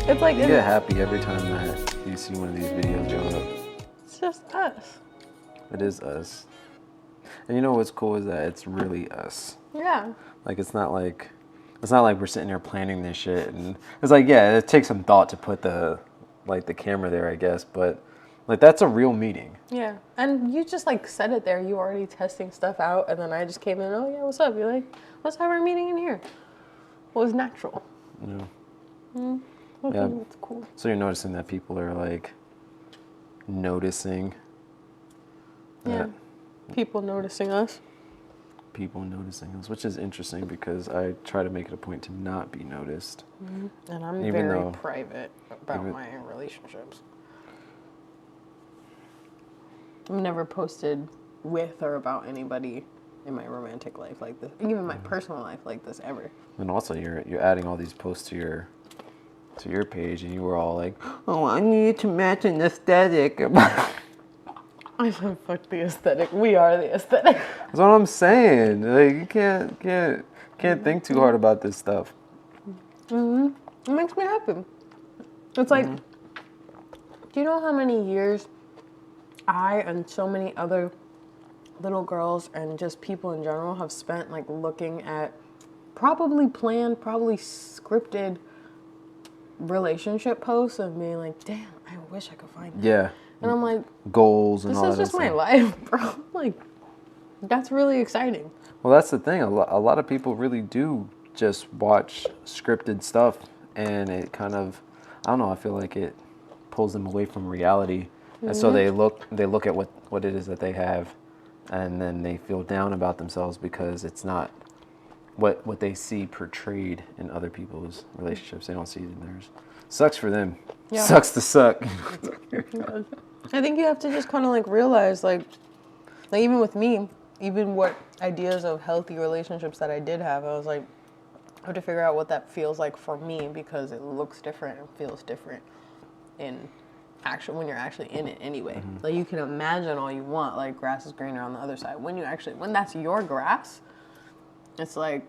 It's like you get happy every time that you see one of these videos go up. It's just us. It is us. And you know what's cool is that it's really us. Yeah. Like it's not like we're sitting here planning this shit, and it's like, yeah, it takes some thought to put the camera there, I guess, but like that's a real meeting. Yeah. And you just like said it there. You were already testing stuff out, and then I just came in. Oh yeah, what's up? You're like, let's have our meeting in here. Well, it was natural. Yeah. Okay, Yeah. that's cool. So you're noticing that people are like noticing. Yeah. People noticing us. People noticing us, which is interesting because I try to make it a point to not be noticed. Mm-hmm. And I'm Even very though, private about my relationships. I've never posted with or about anybody in my romantic life like this, even my personal life like this ever. And also, you're adding all these posts to your page, and you were all like, "Oh, I need to match an aesthetic." I said, fuck the aesthetic. We are the aesthetic. That's what I'm saying. Like you can't think too hard about this stuff. Mm-hmm. It makes me happy. It's like, do you know how many years I and so many other little girls and just people in general have spent like looking at probably planned, probably scripted relationship posts and being like, damn, I wish I could find that. Yeah. And I'm like, goals and all that. This is just my life, bro. Like, that's really exciting. Well, that's the thing. A lot of people really do just watch scripted stuff, and it kind of, I don't know, I feel like it pulls them away from reality. Mm-hmm. And so they look at what it is that they have, and then they feel down about themselves because it's not what they see portrayed in other people's relationships. They don't see it in theirs. Sucks for them. Yeah. Sucks to suck. I think you have to just kind of like realize like even with me, even what ideas of healthy relationships that I did have, I was like, I have to figure out what that feels like for me because it looks different and feels different in action when you're actually in it anyway. Mm-hmm. Like you can imagine all you want, like grass is greener on the other side. When that's your grass, it's like,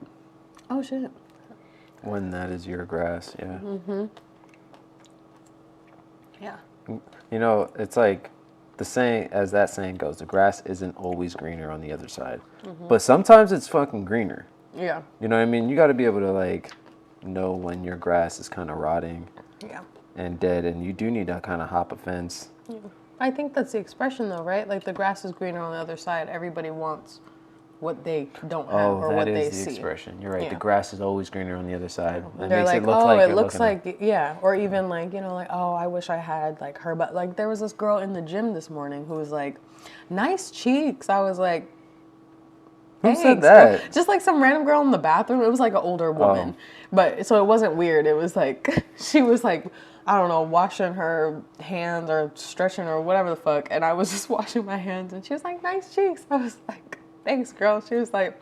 oh shit. When that is your grass, yeah. Mm-hmm. Yeah. You know, it's like the saying, as that saying goes, the grass isn't always greener on the other side. Mm-hmm. But sometimes it's fucking greener. Yeah. You know what I mean? You got to be able to, like, know when your grass is kind of rotting and dead, and you do need to kind of hop a fence. Yeah. I think that's the expression, though, right? Like, the grass is greener on the other side. Everybody wants what they don't have or what they see. Oh, that is the expression. You're right. Yeah. The grass is always greener on the other side. It They're makes like, it look like it looks like, yeah. Or even like, you know, like, oh, I wish I had like her, but like there was this girl in the gym this morning who was like, nice cheeks. I was like, who said that? Girl. Just like some random girl in the bathroom. It was like an older woman, but so it wasn't weird. It was like, she was like, I don't know, washing her hands or stretching or whatever the fuck. And I was just washing my hands and she was like, nice cheeks. I was like, thanks, girl. She was like,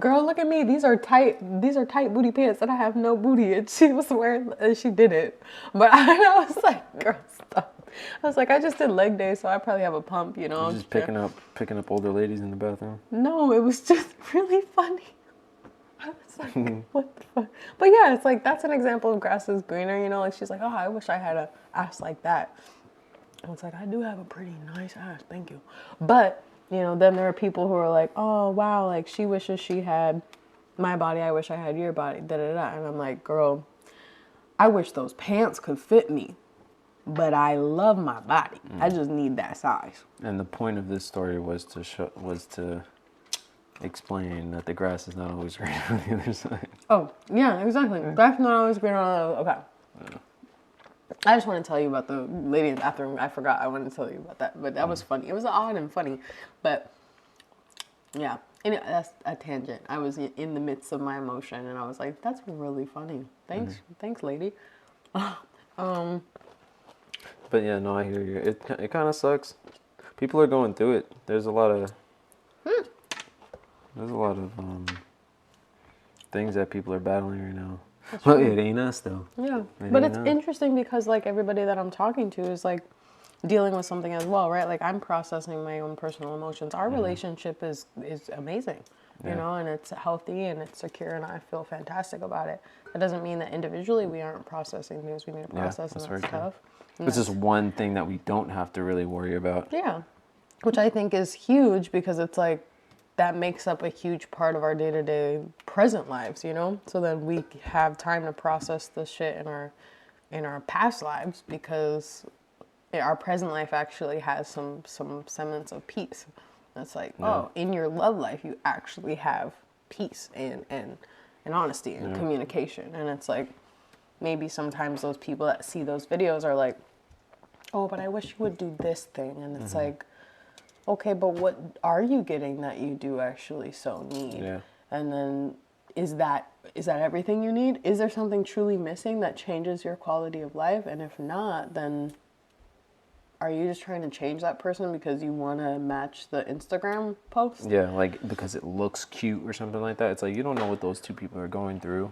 girl, look at me. These are tight booty pants and I have no booty. And she was wearing, and she did it. But I was like, girl, stop. I was like, I just did leg day, so I probably have a pump, you know. Just picking up older ladies in the bathroom? No, it was just really funny. I was like, what the fuck? But yeah, it's like, that's an example of grass is greener, you know. Like, she's like, oh, I wish I had a ass like that. And it's like, I do have a pretty nice ass, thank you. But you know, then there are people who are like, oh, wow, like, she wishes she had my body. I wish I had your body, da-da-da. And I'm like, girl, I wish those pants could fit me, but I love my body. I just need that size. And the point of this story was to explain that the grass is not always green on the other side. Oh, yeah, exactly. Grass is not always green on the other side. Okay. Yeah. I just want to tell you about the lady in the bathroom. I forgot I wanted to tell you about that, but that was funny. It was odd and funny, but yeah. Anyway, that's a tangent. I was in the midst of my emotion, and I was like, "That's really funny. Thanks, thanks, lady." But yeah, no, I hear you. It kind of sucks. People are going through it. There's a lot of things that people are battling right now. Well, it ain't us though. Yeah, but it's interesting because like everybody that I'm talking to is like dealing with something as well, right? Like I'm processing my own personal emotions. Our relationship is amazing, you know, and it's healthy and it's secure, and I feel fantastic about it. That doesn't mean that individually we aren't processing things we need to process, and that's tough. It's just one thing that we don't have to really worry about. Yeah, which I think is huge because it's like that makes up a huge part of our day-to-day present lives, you know? So then we have time to process the shit in our past lives because our present life actually has some semblance of peace. It's like, oh, in your love life you actually have peace and honesty and communication. And it's like maybe sometimes those people that see those videos are like, oh, but I wish you would do this thing. And it's like, okay, but what are you getting that you do actually so need? Yeah. And then is that everything you need? Is there something truly missing that changes your quality of life? And if not, then are you just trying to change that person because you want to match the Instagram post? Yeah, like because it looks cute or something like that. It's like you don't know what those two people are going through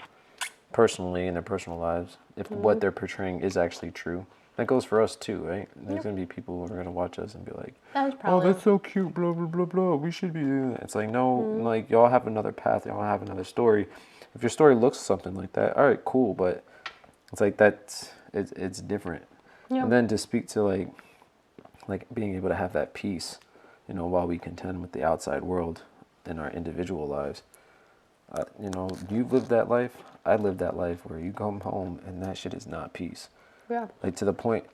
personally in their personal lives. If what they're portraying is actually true. That goes for us too, right? There's going to be people who are going to watch us and be like, oh, that's so cute, blah, blah, blah, blah. We should be doing that. It's like, no, like, y'all have another path. Y'all have another story. If your story looks something like that, all right, cool. But it's like it's different. Yep. And then to speak to, like being able to have that peace, you know, while we contend with the outside world in our individual lives. You know, you've lived that life. I lived that life where you come home and that shit is not peace. Yeah. Like to the point,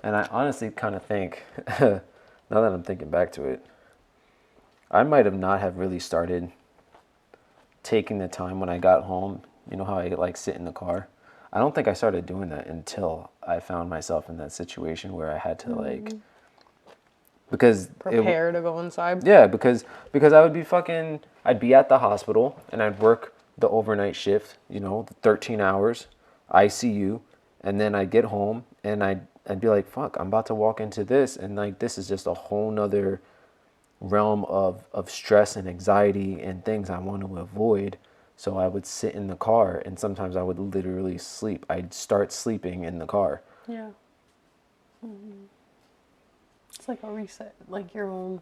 and I honestly kind of think, now that I'm thinking back to it, I might have not have really started taking the time when I got home. You know how I like sit in the car? I don't think I started doing that until I found myself in that situation where I had to like, because Prepare to go inside. yeah, because I would be I'd be at the hospital and I'd work the overnight shift, you know, the 13 hours, ICU, and then I'd get home and I'd be like, fuck, I'm about to walk into this, and like this is just a whole nother realm of stress and anxiety and things I want to avoid. So I would sit in the car and sometimes I would literally sleep. I'd start sleeping in the car. Yeah. It's like a reset, like your own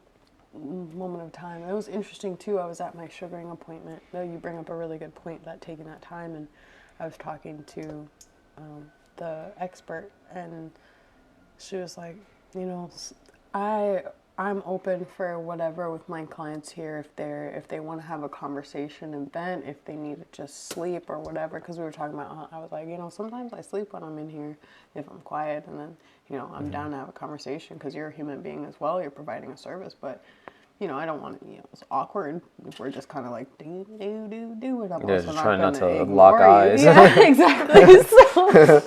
moment of time. It was interesting too. I was at my sugaring appointment. Though you bring up a really good point, that taking that time, and I was talking to the expert, and she was like, you know, I'm open for whatever with my clients here, if they want to have a conversation and vent, if they need to just sleep or whatever, because we were talking about, I was like, you know, sometimes I sleep when I'm in here if I'm quiet, and then, you know, I'm down to have a conversation because you're a human being as well, you're providing a service, but you know, I don't want to, you know, it's awkward if we're just kind of like, do, and I'm also just trying not to ignore lock you. eyes. Yeah, exactly.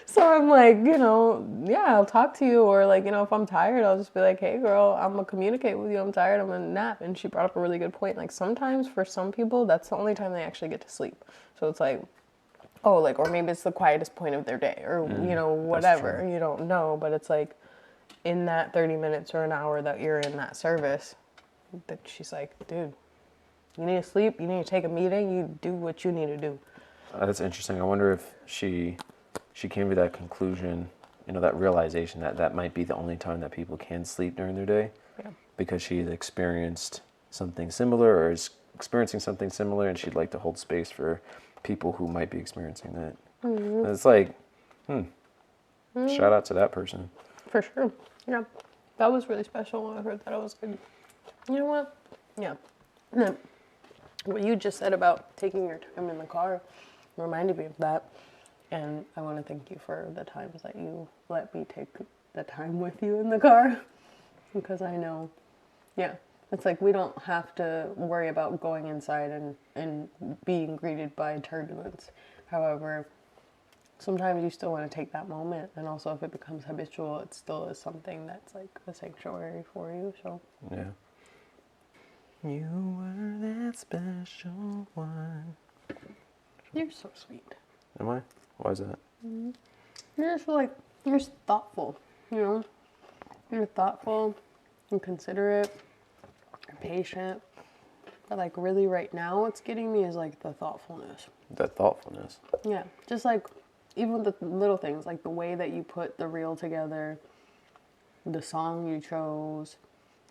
So I'm like, you know, yeah, I'll talk to you, or like, you know, if I'm tired, I'll just be like, hey girl, I'm gonna communicate with you, I'm tired, I'm gonna nap. And she brought up a really good point. Like sometimes for some people, that's the only time they actually get to sleep. So it's like, oh, like, or maybe it's the quietest point of their day, or you know, whatever, you don't know, but it's like in that 30 minutes or an hour that you're in that service, that she's like, dude, you need to sleep, you need to take a meeting, you do what you need to do. That's interesting. I wonder if she came to that conclusion, you know, that realization that might be the only time that people can sleep during their day. Yeah. Because she had experienced something similar or is experiencing something similar, and she'd like to hold space for people who might be experiencing that. And it's like, shout out to that person. For sure. Yeah. That was really special when I heard that. I was like, you know what? Yeah. And then what you just said about taking your time in the car reminded me of that. And I want to thank you for the times that you let me take the time with you in the car. Because I know, yeah, it's like we don't have to worry about going inside and being greeted by turbulence. However, sometimes you still want to take that moment. And also if it becomes habitual, it still is something that's like a sanctuary for you. So, yeah. You were that special one. You're so sweet. Am I? Why is that? You're just like, you're just thoughtful, you know? You're thoughtful and considerate, you're patient. But like really right now what's getting me is like the thoughtfulness. That thoughtfulness. Yeah, just like even the little things, like the way that you put the reel together, the song you chose,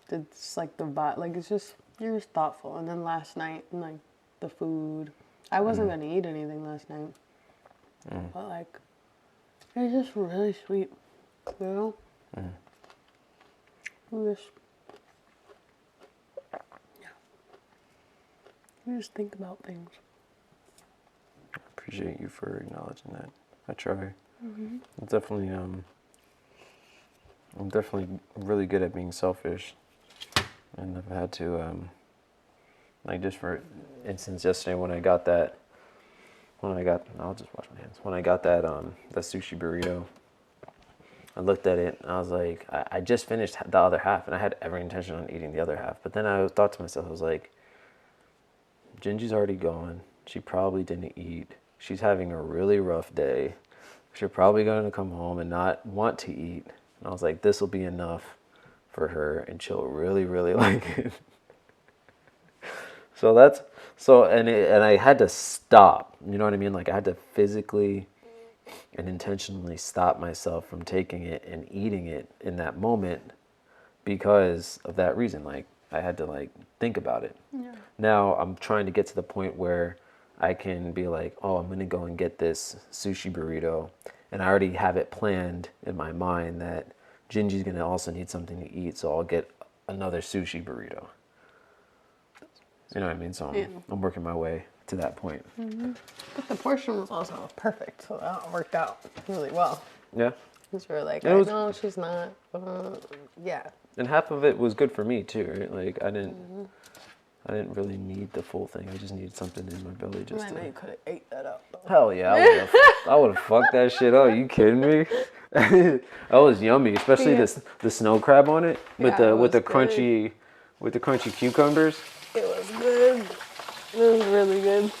it's like the vibe, like it's just, you're just thoughtful. And then last night, and like the food, I wasn't gonna eat anything last night, but like, it's just really sweet, you know? You just, yeah, you just think about things. Appreciate you for acknowledging that. I try. I'm definitely really good at being selfish, and I've had to like, just for instance, yesterday when I got I'll just wash my hands. When I got that sushi burrito, I looked at it and I was like, I just finished the other half, and I had every intention on eating the other half. But then I thought to myself, I was like, Gingy's already gone. She probably didn't eat. She's having a really rough day. She's probably going to come home and not want to eat. And I was like, this will be enough for her, and she'll really, really like it. And I had to stop. You know what I mean? Like, I had to physically and intentionally stop myself from taking it and eating it in that moment because of that reason. Like, I had to like think about it. Yeah. Now I'm trying to get to the point where I can be like, oh, I'm gonna go and get this sushi burrito, and I already have it planned in my mind that Gingy's gonna also need something to eat, so I'll get another sushi burrito. You know what I mean? So I'm working my way to that point. But the portion was also perfect, so that worked out really well. Yeah. Because we were like, no, she's not. Yeah. And half of it was good for me too, right? Like, I didn't really need the full thing. I just needed something in my belly just I know you could have ate that up. Hell yeah, I would have fucked that shit up. You kidding me? That was yummy, especially the snow crab on it with the crunchy cucumbers. It was good. It was really good.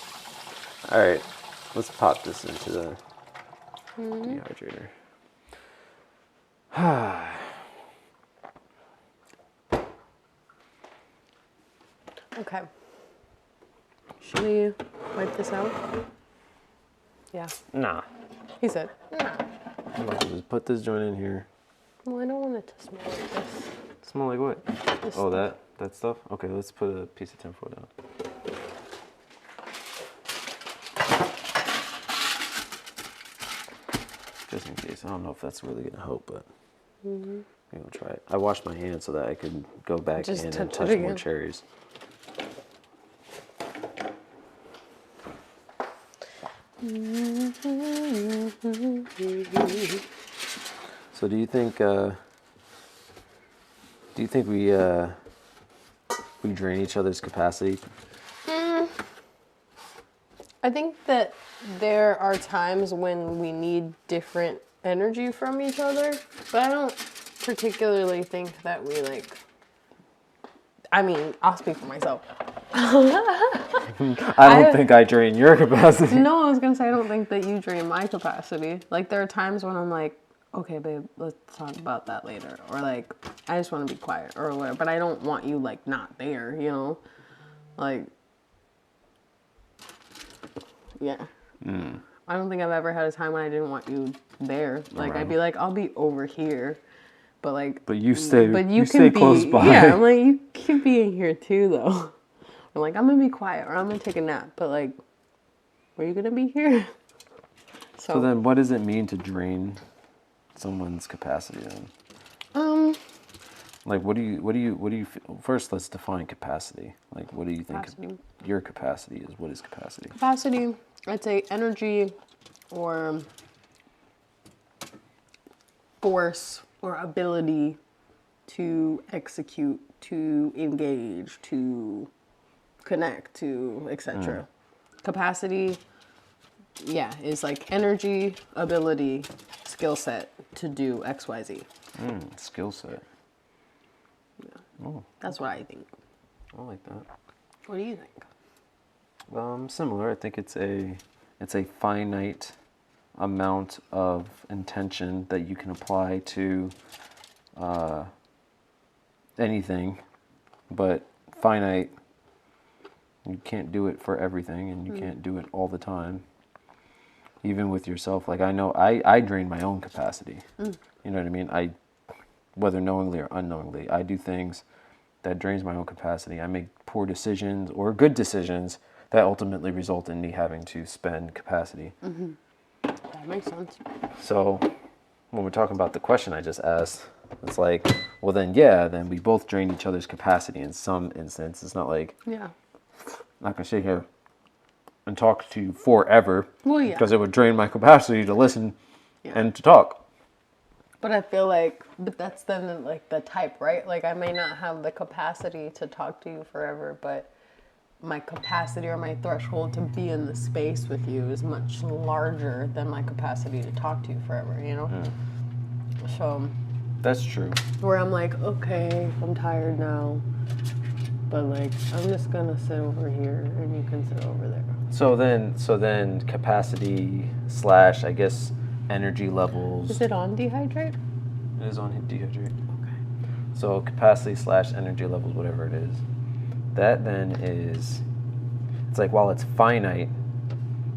All right, let's pop this into the dehydrator. Okay. Should we wipe this out? Yeah. Nah. He said, nah. Just put this joint in here. Well, I don't want it to smell like this. Smell like what? This oh, stuff. that stuff? Okay, let's put a piece of tinfoil down. Just in case. I don't know if that's really going to help, but maybe we'll try it. I washed my hands so that I could go back in and touch more cherries. So do you think we drain each other's capacity? I think that there are times when we need different energy from each other, but I don't particularly think that we like, I mean, I'll speak for myself. I don't think I drain your capacity. No, I was going to say I don't think that you drain my capacity. Like, there are times when I'm like, okay, babe, let's talk about that later. Or like, I just want to be quiet or whatever. But I don't want you like not there, you know? Like, yeah. I don't think I've ever had a time when I didn't want you there. Like, I'd be like, I'll be over here. But like, you stay close by. Yeah, I'm like, you can be in here too, though. I'm like, I'm gonna be quiet or I'm gonna take a nap. But like, were you gonna be here? So then, what does it mean to drain someone's capacity then? Like, what do you? First, let's define capacity. Like, what do you think your capacity is? What is capacity? Capacity, I'd say energy or force or ability to execute, to engage, to connect, to etc. Capacity, yeah, is like energy, ability, skill set to do XYZ. Skill set. Yeah. Oh, that's what I think. I like that. What do you think? Similar. I think it's a finite amount of intention that you can apply to anything, but finite. You can't do it for everything, and you can't do it all the time. Even with yourself, like I know I drain my own capacity. You know what I mean? whether knowingly or unknowingly. I do things that drains my own capacity. I make poor decisions or good decisions that ultimately result in me having to spend capacity. That makes sense. So when we're talking about the question I just asked, it's like, well then, yeah, then we both drain each other's capacity in some instance. It's not like, Yeah. I'm not going to sit here and talk to you forever. Well, yeah. Because it would drain my capacity to listen Yeah. and to talk. But I feel like, but that's then like the type, right? Like I may not have the capacity to talk to you forever, but my capacity or my threshold to be in the space with you is much larger than my capacity to talk to you forever, you know? So That's true. where I'm like, okay, I'm tired now, but like I'm just gonna sit over here and you can sit over there. So then capacity / I guess energy levels. Is it on dehydrate? It is on dehydrate. Okay. So capacity / energy levels, whatever it is. That then is, it's like while it's finite,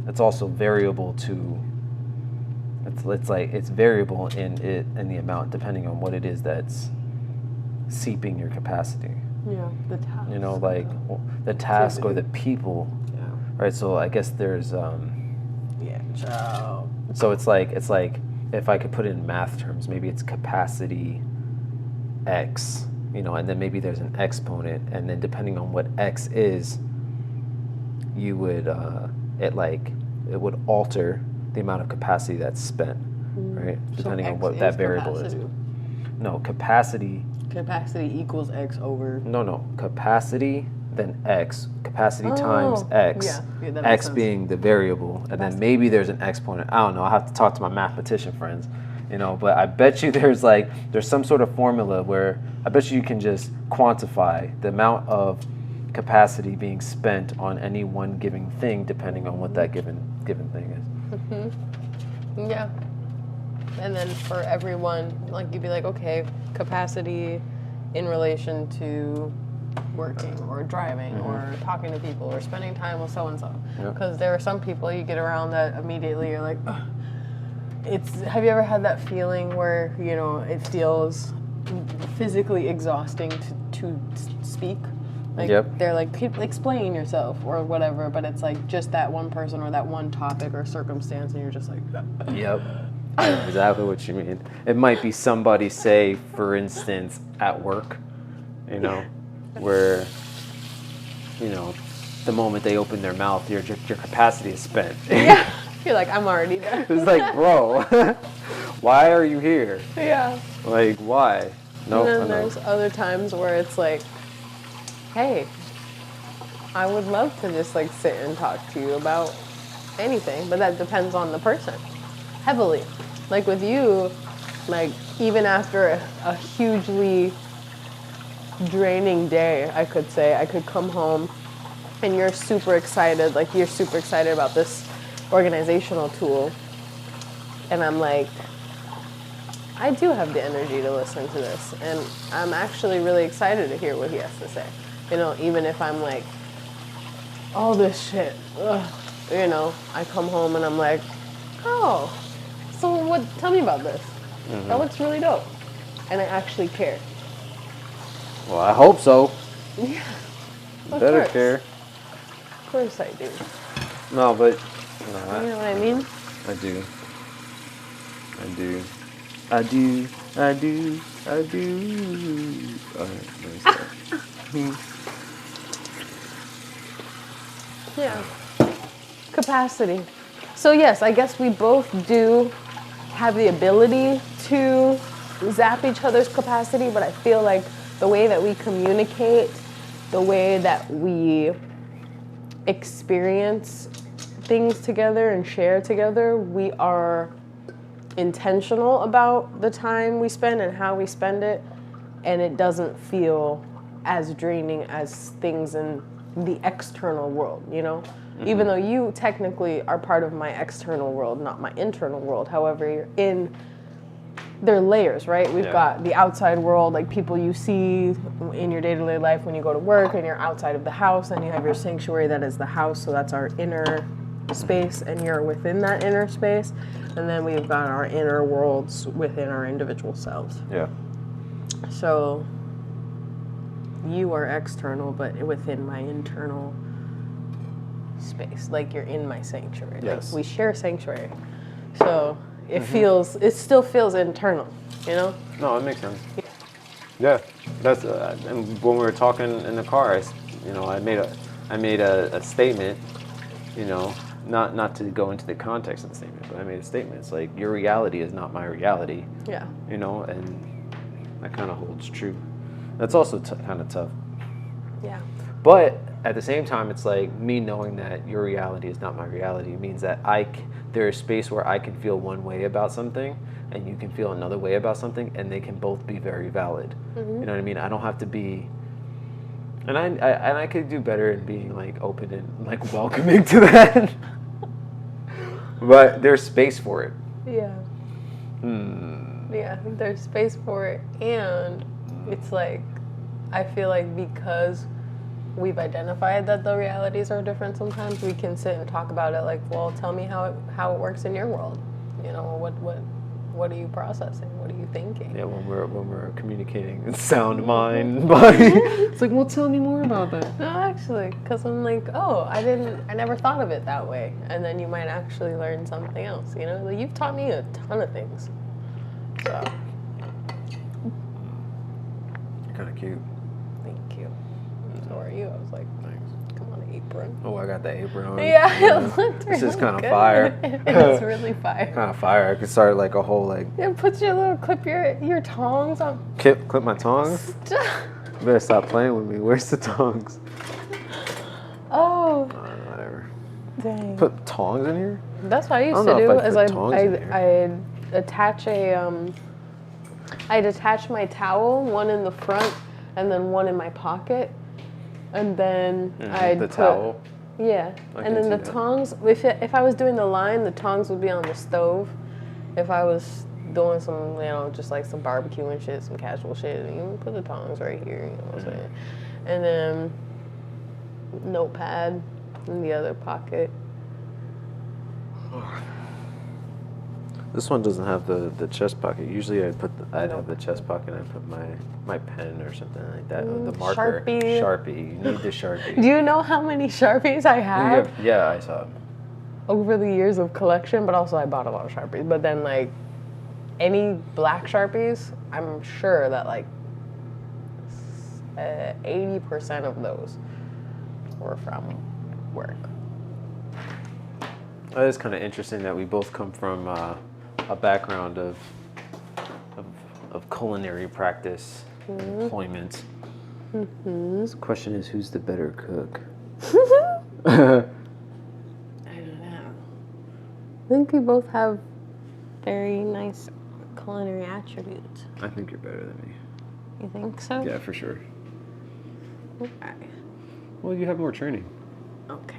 it's also variable to, it's like it's variable in the amount depending on what it is that's seeping your capacity. Yeah, the task. You know, like the task or the people. Yeah. Right. So I guess there's Yeah, ciao. so it's like if I could put it in math terms, maybe it's capacity X, you know, and then maybe there's an exponent, and then depending on what X is, you would it would alter the amount of capacity that's spent, right? Depending on what that variable is. No, capacity. Capacity equals X over. No, capacity then X, capacity times X, yeah, that makes X sense. being the variable, and then maybe there's an exponent. I don't know. I have to talk to my mathematician friends, you know. But I bet you there's some sort of formula where I bet you can just quantify the amount of capacity being spent on any one given thing, depending on what that given thing is. Yeah. And then for everyone, like you'd be like, okay, capacity in relation to working or driving or talking to people or spending time with so-and-so. Because there are some people you get around that immediately you're like, ugh. Have you ever had that feeling where, you know, it feels physically exhausting to speak? Like they're like, explain yourself or whatever, but it's like just that one person or that one topic or circumstance and you're just like, Yep. I know exactly what you mean. It might be somebody, say, for instance, at work, you know, where, you know, the moment they open their mouth, your capacity is spent. Yeah. You're like, I'm already there. It's like, bro, why are you here? Yeah. Like, why? No. And then there's other times where it's like, hey, I would love to just like sit and talk to you about anything, but that depends on the person heavily. Like with you, like even after a hugely draining day, I could say, I could come home and you're super excited, like you're super excited about this organizational tool. And I'm like, I do have the energy to listen to this. And I'm actually really excited to hear what he has to say. You know, even if I'm like, all this shit, ugh, you know, I come home and I'm like, oh, so tell me about this. That looks really dope. And I actually care. Well, I hope so. Yeah. You better care. Of course I do. No, but You know what I mean? I do. All right, let me start. Yeah. Capacity. So yes, I guess we both do have the ability to zap each other's capacity, but I feel like the way that we communicate, the way that we experience things together and share together, we are intentional about the time we spend and how we spend it, and it doesn't feel as draining as things in the external world, you know? Even though you technically are part of my external world, not my internal world. However, there are layers, right? We've got the outside world, like people you see in your day-to-day life when you go to work and you're outside of the house, and you have your sanctuary that is the house, so that's our inner space, and you're within that inner space. And then we've got our inner worlds within our individual selves. Yeah. So you are external, but within my internal space. Like you're in my sanctuary. Yes. Like we share sanctuary. So it still feels internal, you know? No, it makes sense. Yeah, that's and when we were talking in the car, I made a statement, you know, not to go into the context of the statement, but I made a statement. It's like your reality is not my reality. Yeah. You know, and that kind of holds true. That's also kind of tough. Yeah. But at the same time, it's like me knowing that your reality is not my reality means that there is space where I can feel one way about something and you can feel another way about something, and they can both be very valid. You know what I mean? I don't have to be, and I could do better in being like open and like welcoming to that. But there's space for it. Yeah. Yeah, there's space for it, and it's like I feel like because we've identified that the realities are different sometimes, we can sit and talk about it like, well, tell me how it works in your world. You know, what are you processing? What are you thinking? Yeah, when we're communicating in sound, mind, body. It's like, well, tell me more about that. No, actually, because I'm like, oh, I never thought of it that way, and then you might actually learn something else. You know, like, you've taught me a ton of things. So, You're kind of cute. thank you. So are you? I was like, Thanks. come on, apron. Oh, I got the apron on. Yeah, it looked This really is kind of good. fire. It's really fire. Kind of fire. I could start like a whole like Yeah, put your your tongs on. clip my tongs. Stop. You better stop playing with me. Where's the tongs? Oh, Whatever. dang. Put tongs in here? That's what I used I to don't know do. if I'd Is put tongs in here. I'd attach I'd attach my towel, one in the front, and then one in my pocket, and then I'd the put, towel. Yeah, I and can then see the that. tongs. If I was doing the line, the tongs would be on the stove. If I was doing some, just like some barbecue and shit, some casual shit, you can put the tongs right here. You know what I'm saying? And then notepad in the other pocket. This one doesn't have the chest pocket. Usually I'd have the chest pocket and I'd put my pen or something like that. The marker. Sharpie. You need the Sharpie. Do you know how many Sharpies I have? Yeah, I saw it. Over the years of collection, but also I bought a lot of Sharpies. But then like any black Sharpies, I'm sure that like 80% of those were from work. It is kind of interesting that we both come from a background of culinary practice, employment. So the question is, who's the better cook? I don't know. I think we both have very nice culinary attributes. I think you're better than me. You think so? Yeah, for sure. Okay. Well, you have more training. Okay.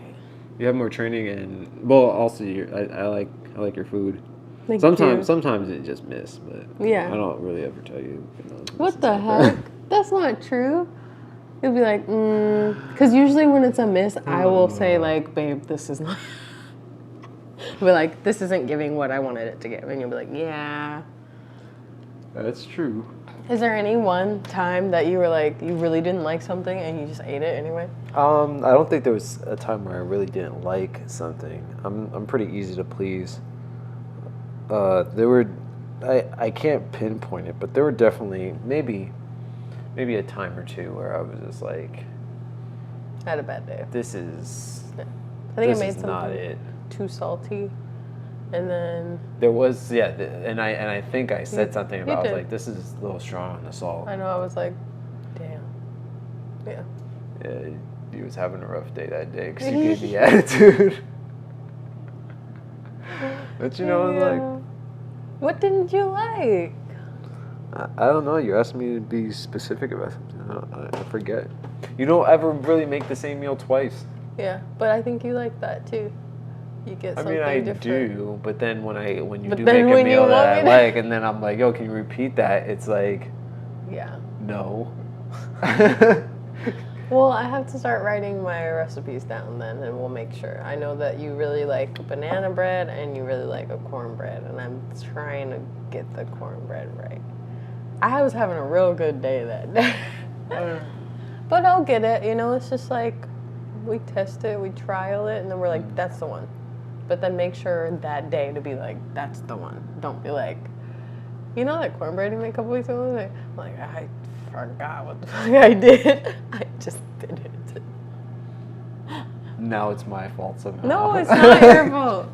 You have more training, and well, also I like your food. Thank Sometimes you. it just miss, but Yeah. I don't really ever tell you. What the heck? That's not true. You'll be like, because usually when it's a miss, I will say like, babe, this is not. Be like, this isn't giving what I wanted it to give, and you'll be like, yeah. That's true. Is there any one time that you were like, you really didn't like something and you just ate it anyway? I don't think there was a time where I really didn't like something. I'm pretty easy to please. I can't pinpoint it, but there were definitely maybe a time or two where I was just like, I had a bad day. this is I think this I made is something not it. too salty, and then There was and I think I said something about I was did. like, this is a little strong on the salt. I know I was like, damn, yeah. Yeah, you was having a rough day that day because you gave me attitude. But I was like, what didn't you like? I don't know. You asked me to be specific about something. I forget. You don't ever really make the same meal twice. Yeah, but I think you like that too. You get I something mean, I different. do, but then when you But do then make a when you meal that want I me to- like, and then I'm like, yo, can you repeat that? It's like, Yeah. no. Well, I have to start writing my recipes down then, and we'll make sure. I know that you really like banana bread and you really like a cornbread, and I'm trying to get the cornbread right. I was having a real good day that day. But I'll get it, you know, it's just like, we test it, we trial it, and then we're like, that's the one. But then make sure that day to be like, that's the one. Don't be like, you know that cornbread you made a couple weeks ago? Like, I forgot what the fuck I did. I just did it. Now it's my fault somehow. No, it's not your fault.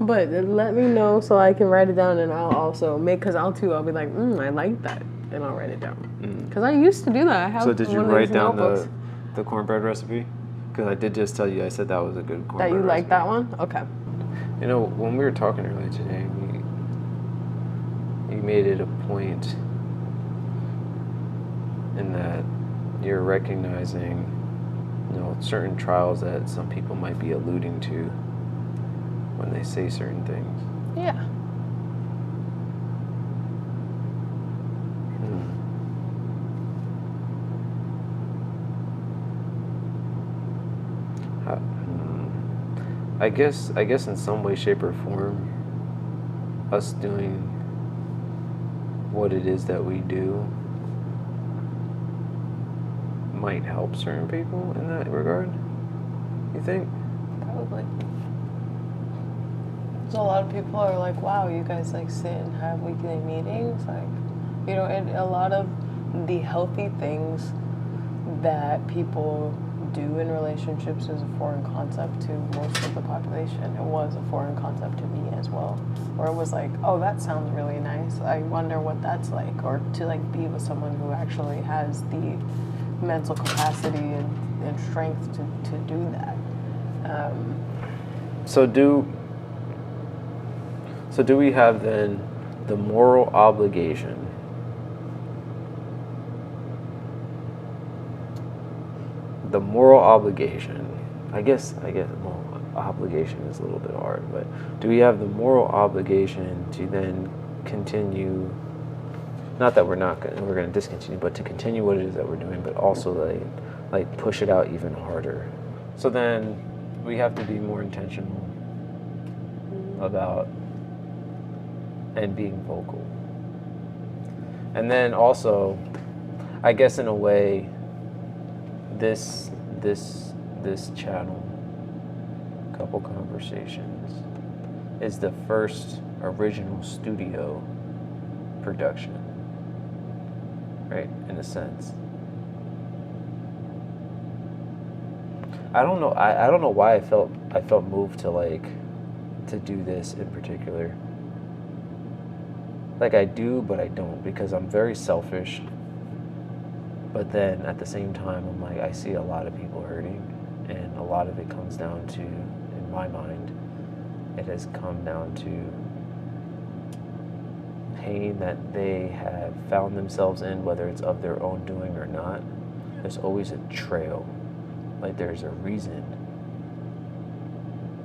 But let me know so I can write it down, and I'll also because I'll be like, I like that, and I'll write it down. Because I used to do that. I have So did you one of write these down notebooks. the cornbred recipe? Because I did just tell you, I said that was a good cornbread That you recipe. like that one? Okay. You know, when we were talking earlier today, you made it a point in that you're recognizing, you know, certain trials that some people might be alluding to when they say certain things. Yeah. I guess in some way, shape, or form, us doing what it is that we do might help certain people in that regard. You think? Probably. So a lot of people are like, wow, you guys like sit and have weekly meetings. Like, you know, and a lot of the healthy things that people do in relationships is a foreign concept to most of the population. It was a foreign concept to me as well. Or it was like, oh, that sounds really nice. I wonder what that's like. Or to like be with someone who actually has the mental capacity and strength to do that. So do we have then the moral obligation I guess well, obligation is a little bit hard, but do we have the moral obligation to then continue, not that we're going to discontinue, but to continue what it is that we're doing, but also like push it out even harder? So then we have to be more intentional about and being vocal. And then also, I guess in a way, this channel, Couple Conversations, is the first original studio production, right? In a sense. I don't know. I don't know why I felt moved to do this in particular. Like I do, but I don't, because I'm very selfish. But then at the same time, I'm like, I see a lot of people hurting, and a lot of it comes down to, in my mind, it has come down to pain that they have found themselves in, whether it's of their own doing or not. There's always a trail. Like there's a reason.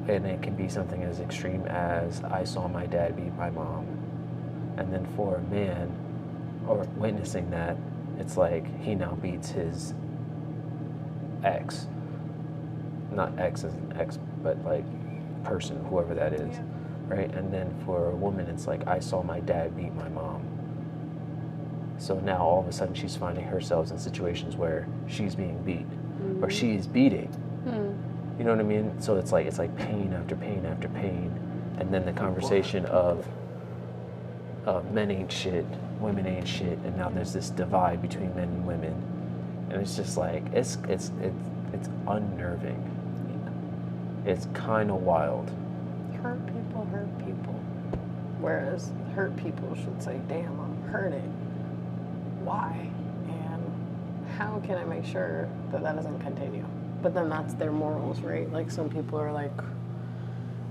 And it can be something as extreme as, I saw my dad beat my mom. And then for a man, or witnessing that, it's like he now beats his ex. Not ex as an ex, but like person, whoever that is, right? And then for a woman, it's like, I saw my dad beat my mom. So now all of a sudden she's finding herself in situations where she's being beat, or she is beating. You know what I mean? So it's like pain after pain after pain, and then the conversation of men ain't shit, women ain't shit, and now there's this divide between men and women, and it's just like it's unnerving. It's kind of wild. Hurt people. Whereas hurt people should say, damn, I'm hurting. Why? And how can I make sure that doesn't continue? But then that's their morals, right? Like some people are like,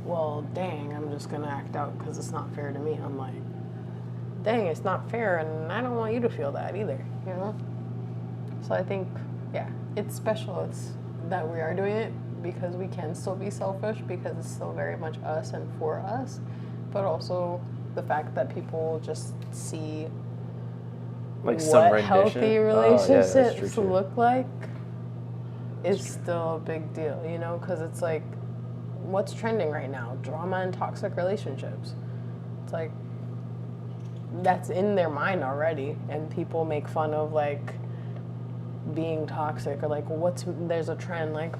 well, dang, I'm just going to act out because it's not fair to me. I'm like, dang, it's not fair, and I don't want you to feel that either, you know? So I think, yeah, it's special. It's that we are doing it because we can still be selfish, because it's still very much us and for us, but also the fact that people just see like what healthy relationships look like is still a big deal, you know? Because it's like, what's trending right now? Drama and toxic relationships. It's like, that's in their mind already, and people make fun of like being toxic, or like there's a trend like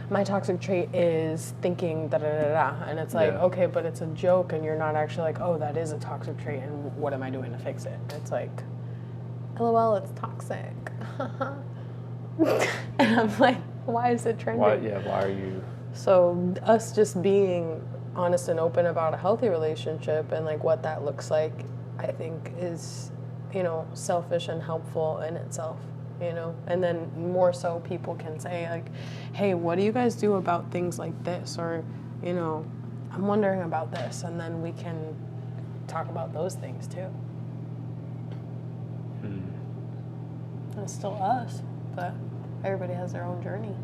my toxic trait is thinking da da da da, and it's like, Yeah. okay, but it's a joke, and you're not actually like, oh, that is a toxic trait, and what am I doing to fix it? It's like, lol, it's toxic. And I'm like, why is it trending? Why are you? So us just being honest and open about a healthy relationship and like what that looks like, I think is, selfish and helpful in itself, and then more so people can say like, hey, what do you guys do about things like this? Or, I'm wondering about this, and then we can talk about those things too. And it's still us, but everybody has their own journey.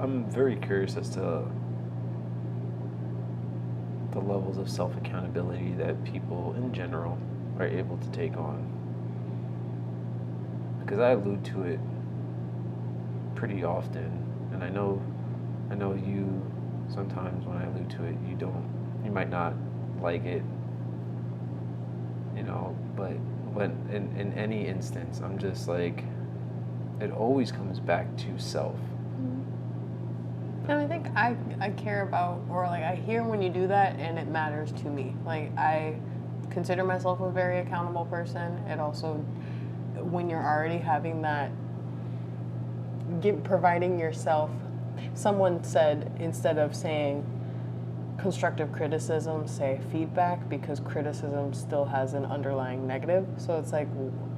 I'm very curious as to the levels of self-accountability that people in general are able to take on. Because I allude to it pretty often, and I know you sometimes when I allude to it, you might not like it, but when in any instance, I'm just like, it always comes back to self. And I think I care about, or like I hear when you do that and it matters to me. Like I consider myself a very accountable person. It also, when you're already having that, providing yourself, someone said instead of saying constructive criticism, say feedback, because criticism still has an underlying negative. So it's like,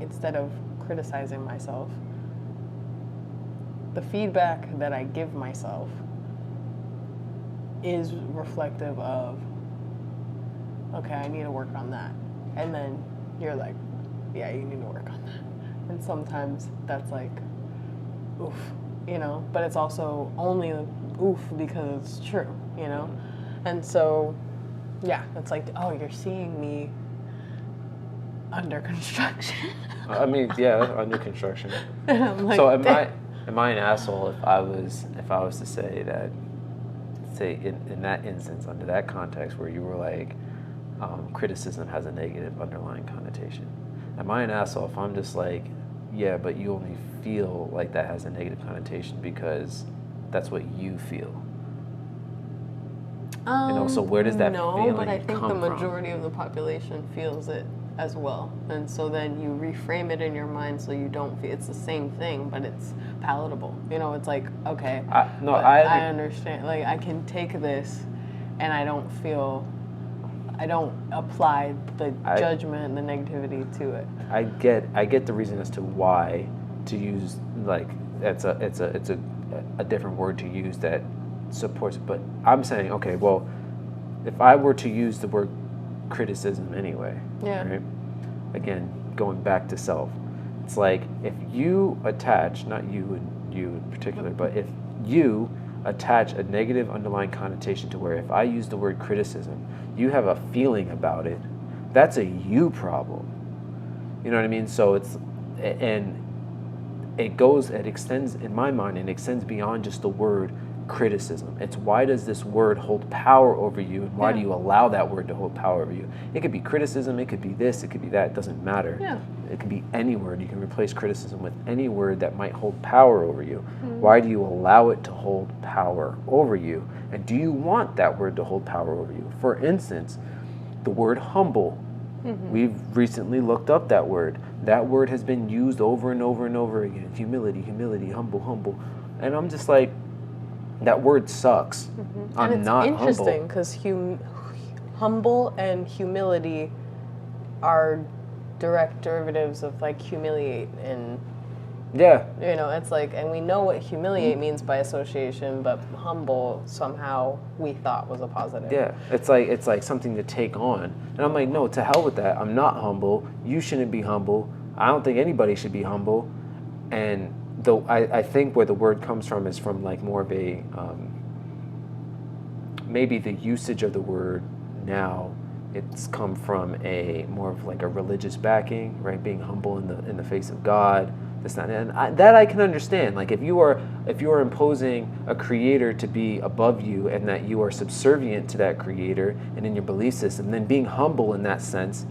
instead of criticizing myself, the feedback that I give myself is reflective of, okay, I need to work on that. And then you're like, yeah, you need to work on that. And sometimes that's like, oof, but it's also only oof because it's true, And so, yeah, it's like, oh, you're seeing me under construction. I mean, yeah, under construction. And I'm like, So am I an asshole if I was to say that, say in that instance, under that context where you were like, criticism has a negative underlying connotation? Am I an asshole if I'm just like, yeah, but you only feel like that has a negative connotation because that's what you feel? So where does that feeling but I think come the from? majority of the population feels it as well. And so then you reframe it in your mind so you don't feel it's the same thing, but it's palatable. It's like, okay, I understand. Like, I can take this and I don't apply the judgment and the negativity to it. I get the reason as to why to use, like, it's a different word to use that supports it, but I'm saying, okay, well, if I were to use the word criticism anyway, right? Again, going back to self, it's like if you attach, not you and you in particular, but if you attach a negative underlying connotation to where if I use the word criticism, you have a feeling about it, that's a you problem. You know what I mean? So it extends, in my mind, it extends beyond just the word criticism. It's why does this word hold power over you, and why do you allow that word to hold power over you? It could be criticism, it could be this, it could be that, it doesn't matter. Yeah. It could be any word. You can replace criticism with any word that might hold power over you. Why do you allow it to hold power over you? And do you want that word to hold power over you? For instance, the word humble. We've recently looked up that word. That word has been used over and over and over again. Humility, humility, humble, humble. And I'm just like, that word sucks. I'm and it's not interesting because humble and humility are direct derivatives of like humiliate, and Yeah. it's like, and we know what humiliate means by association, but humble somehow we thought was a positive. Yeah. It's like something to take on. And I'm like, no, to hell with that. I'm not humble. You shouldn't be humble. I don't think anybody should be humble. And though I think where the word comes from is from like more of a maybe the usage of the word now, it's come from a more of like a religious backing, right? Being humble in the face of God, this, that, and that I can understand. Like if you are imposing a creator to be above you, and that you are subservient to that creator and in your belief system, then being humble in that sense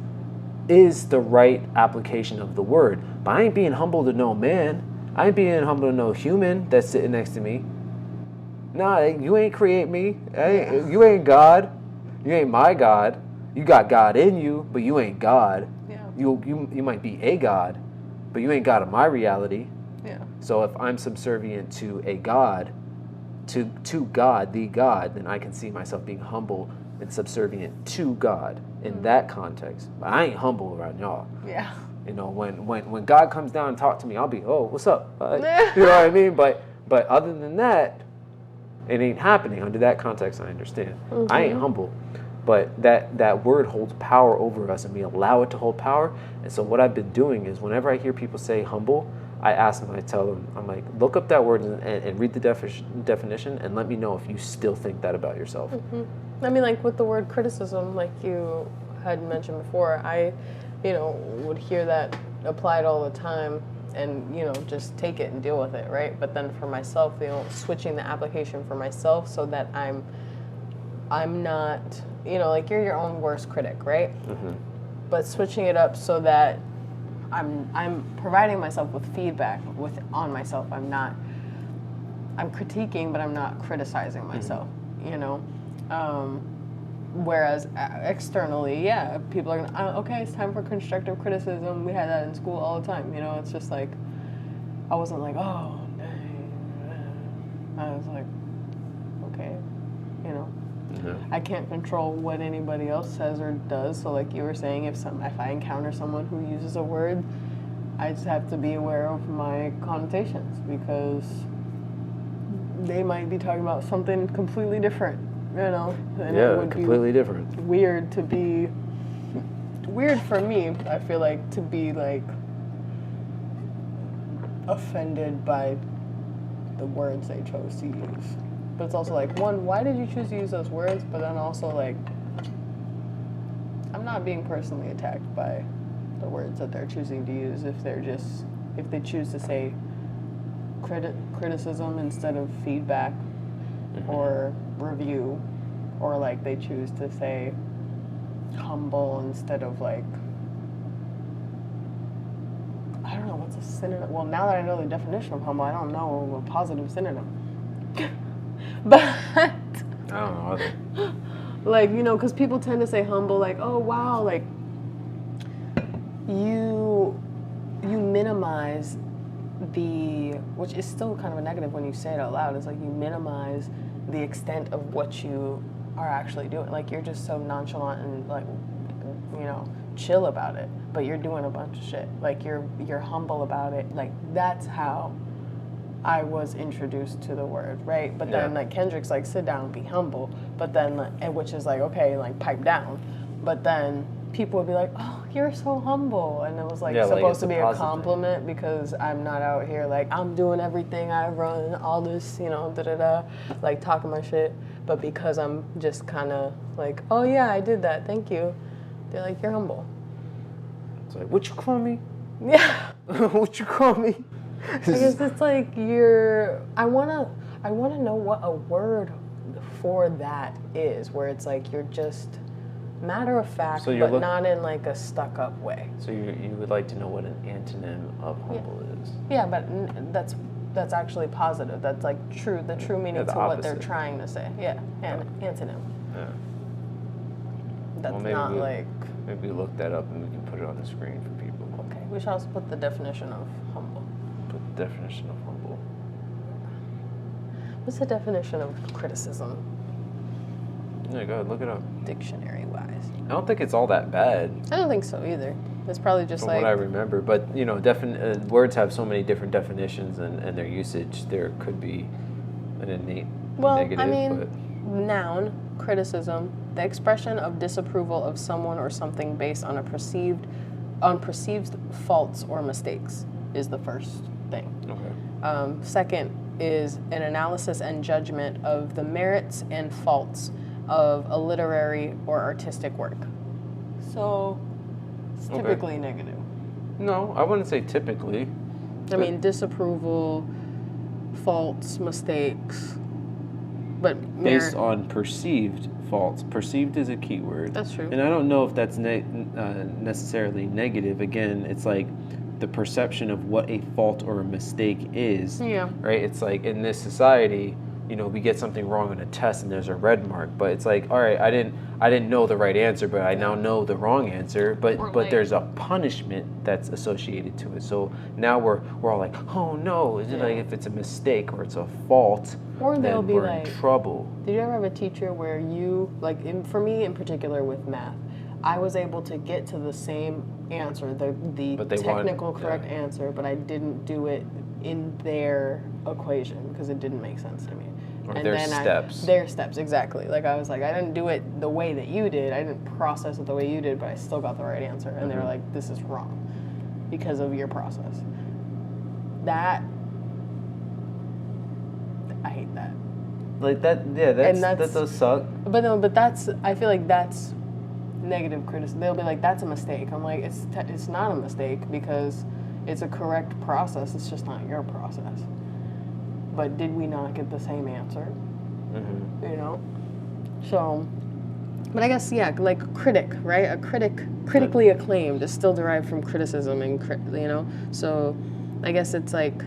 is the right application of the word. But I ain't being humble to no man. I ain't being humble to no human that's sitting next to me. Nah, you ain't create me. You ain't God. You ain't my God. You got God in you, but you ain't God. Yeah. You might be a God, but you ain't God of my reality. Yeah. So if I'm subservient to a God, to God, the God, then I can see myself being humble and subservient to God in that context. But I ain't humble around y'all. Yeah. You know, when God comes down and talk to me, I'll be, oh, what's up? You know what I mean? But other than that, it ain't happening. Under that context, I understand. I ain't humble. But that word holds power over us, and we allow it to hold power. And so what I've been doing is whenever I hear people say humble, I ask them, I tell them, I'm like, look up that word and read the definition and let me know if you still think that about yourself. I mean, like with the word criticism, like you had mentioned before, I, would hear that applied all the time and, just take it and deal with it, right? But then for myself, switching the application for myself so that I'm not, like you're your own worst critic, right? But switching it up so that I'm providing myself with feedback on myself. I'm critiquing, but I'm not criticizing myself, whereas externally, yeah, people are gonna, okay, it's time for constructive criticism. We had that in school all the time, it's just like, I wasn't like, oh, dang. I was like, okay, I can't control what anybody else says or does. So like you were saying, if I encounter someone who uses a word, I just have to be aware of my connotations, because they might be talking about something completely different, and it would completely be different. Weird for me, I feel like, to be like offended by the words they chose to use. But it's also like, one, why did you choose to use those words? But then also like, I'm not being personally attacked by the words that they're choosing to use if they choose to say criticism instead of feedback or review, or like they choose to say humble instead of like, I don't know what's a synonym. Well, now that I know the definition of humble, I don't know a positive synonym. But I don't know either. Like, because people tend to say humble, like, oh wow, like you minimize which is still kind of a negative when you say it out loud. It's like you minimize the extent of what you are actually doing. Like you're just so nonchalant and like, chill about it, but you're doing a bunch of shit. Like you're humble about it. Like that's how I was introduced to the word, right? But then like Kendrick's like, sit down, be humble. But then, which is like, okay, like pipe down. But then people would be like, oh, you're so humble. And it was like supposed to be a compliment thing. Because I'm not out here like, I'm doing everything, I run all this, like talking my shit. But because I'm just kind of like, oh yeah, I did that, thank you. They're like, you're humble. It's like, what you call me? Yeah. What you call me? I guess it's like I wanna know what a word for that is, where it's like you're just matter of fact, but not in like a stuck up way. So you would like to know what an antonym of humble is? Yeah, but that's actually positive. That's like the true meaning to what they're trying to say. Yeah, and antonym. Yeah. That's not like. Maybe look that up and we can put it on the screen for people. Okay, we should also put the definition of humble. Put the definition of humble. What's the definition of criticism? Yeah, go ahead, look it up. Dictionary-wise. I don't think it's all that bad. I don't think so either. It's probably just from what I remember. But, words have so many different definitions and their usage. There could be an innate negative. Noun, criticism, the expression of disapproval of someone or something based on perceived faults or mistakes is the first thing. Okay. Second is an analysis and judgment of the merits and faults of a literary or artistic work. So it's typically negative. No, I wouldn't say typically. I mean, disapproval, faults, mistakes, but based on perceived faults. Perceived is a key word. That's true. And I don't know if that's necessarily negative. Again, it's like the perception of what a fault or a mistake is. Yeah. Right? It's like in this society, you know, we get something wrong on a test and there's a red mark, but it's like, all right, I didn't know the right answer, but I now know the wrong answer, but there's a punishment that's associated to it. So now we're all like, oh no, is it like if it's a mistake or it's a fault, or they'll then be we're like, in trouble. Did you ever have a teacher where you, like, for me in particular with math, I was able to get to the same answer, the technical correct answer, but I didn't do it in their equation because it didn't make sense to me. Or their steps. Their steps, exactly. Like, I was like, I didn't do it the way that you did. I didn't process it the way you did, but I still got the right answer. And they were like, this is wrong because of your process. That, I hate that. Like that, yeah, that does suck. But no, but that's, I feel like that's negative criticism. They'll be like, that's a mistake. I'm like, it's not a mistake because it's a correct process. It's just not your process. But did we not get the same answer? Mm-hmm. You know? So, but I guess, yeah, like critic, right? A critic, critically acclaimed is still derived from criticism and, you know? So I guess it's like,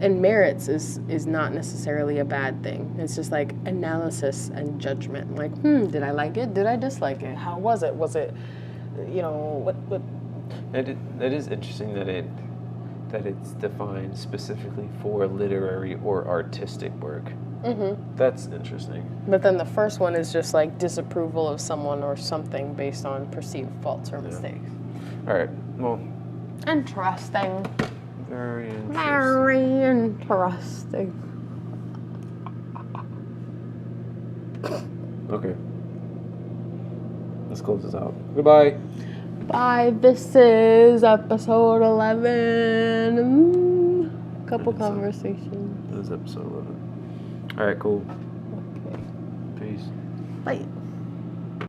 and merits is not necessarily a bad thing. It's just like analysis and judgment. Like, did I like it? Did I dislike it? How was it? Was it, you know, what? It is interesting that it's defined specifically for literary or artistic work. Mm-hmm. That's interesting. But then the first one is just like disapproval of someone or something based on perceived faults or mistakes. All right. Well. Interesting. Very interesting. Very interesting. Okay. Let's close this out. Goodbye. Bye. This is episode 11. Couple conversations. This is episode 11. All right, cool. Okay. Peace. Bye.